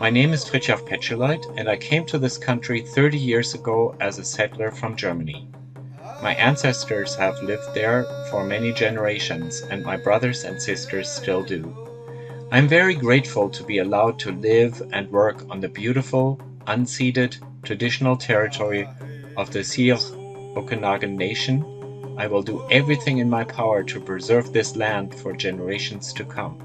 My name is Fritjof Petscheloid, and I came to this country 30 years ago as a settler from Germany. My ancestors have lived there for many generations, and my brothers and sisters still do. I'm very grateful to be allowed to live and work on the beautiful, unceded, traditional territory of the Syilx Okanagan Nation. I will do everything in my power to preserve this land for generations to come.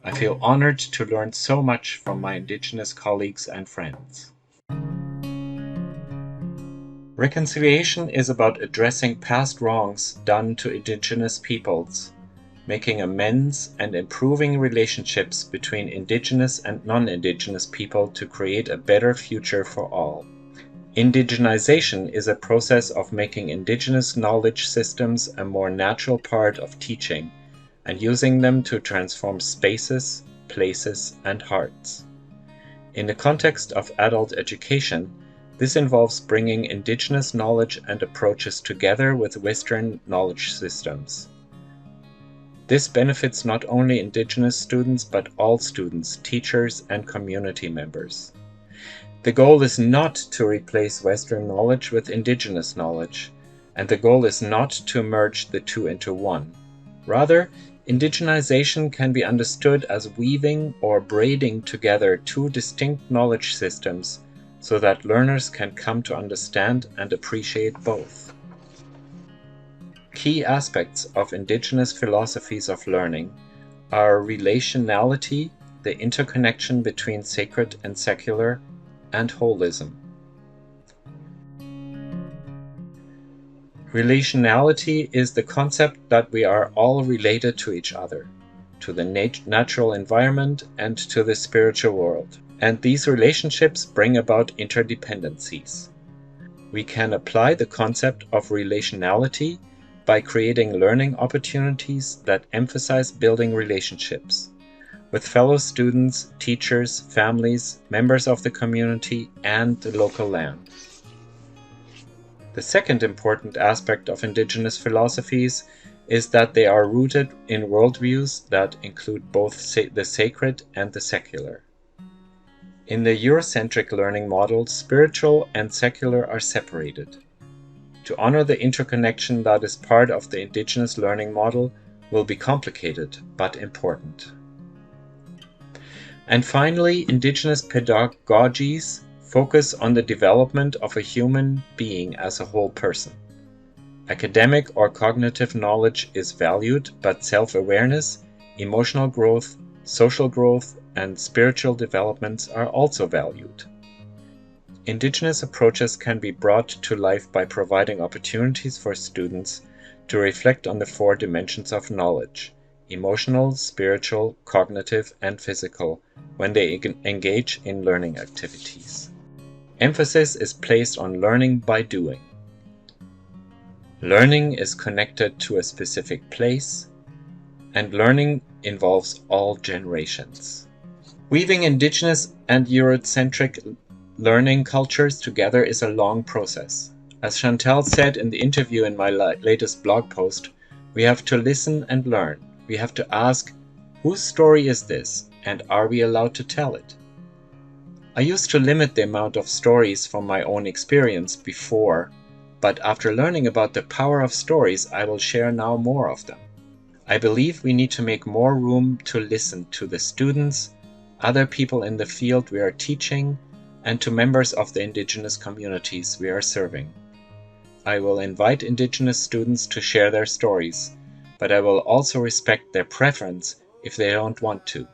I feel honored to learn so much from my Indigenous colleagues and friends. Reconciliation is about addressing past wrongs done to Indigenous peoples, making amends and improving relationships between Indigenous and non-Indigenous people to create a better future for all. Indigenization is a process of making Indigenous knowledge systems a more natural part of teaching and using them to transform spaces, places, and hearts. In the context of adult education, this involves bringing Indigenous knowledge and approaches together with Western knowledge systems. This benefits not only Indigenous students but all students, teachers, and community members. The goal is not to replace Western knowledge with Indigenous knowledge, and the goal is not to merge the two into one. Rather, indigenization can be understood as weaving or braiding together two distinct knowledge systems so that learners can come to understand and appreciate both. Key aspects of Indigenous philosophies of learning are relationality, the interconnection between sacred and secular, and holism. Relationality is the concept that we are all related to each other, to the natural environment, and to the spiritual world, and these relationships bring about interdependencies. We can apply the concept of relationality by creating learning opportunities that emphasize building relationships with fellow students, teachers, families, members of the community, and the local land. The second important aspect of Indigenous philosophies is that they are rooted in worldviews that include both the sacred and the secular. In the Eurocentric learning model, spiritual and secular are separated. To honor the interconnection that is part of the Indigenous learning model will be complicated but important. And finally, Indigenous pedagogies focus on the development of a human being as a whole person. Academic or cognitive knowledge is valued, but self-awareness, emotional growth, social growth, and spiritual developments are also valued. Indigenous approaches can be brought to life by providing opportunities for students to reflect on the four dimensions of knowledge: emotional, spiritual, cognitive, and physical, when they engage in learning activities. Emphasis is placed on learning by doing. Learning is connected to a specific place, and learning involves all generations. Weaving Indigenous and Eurocentric learning cultures together is a long process. As Chantal said in the interview in my latest blog post, we have to listen and learn. We have to ask, whose story is this, and are we allowed to tell it? I used to limit the amount of stories from my own experience before, but after learning about the power of stories, I will share now more of them. I believe we need to make more room to listen to the students, other people in the field we are teaching, and to members of the Indigenous communities we are serving. I will invite Indigenous students to share their stories, but I will also respect their preference if they don't want to.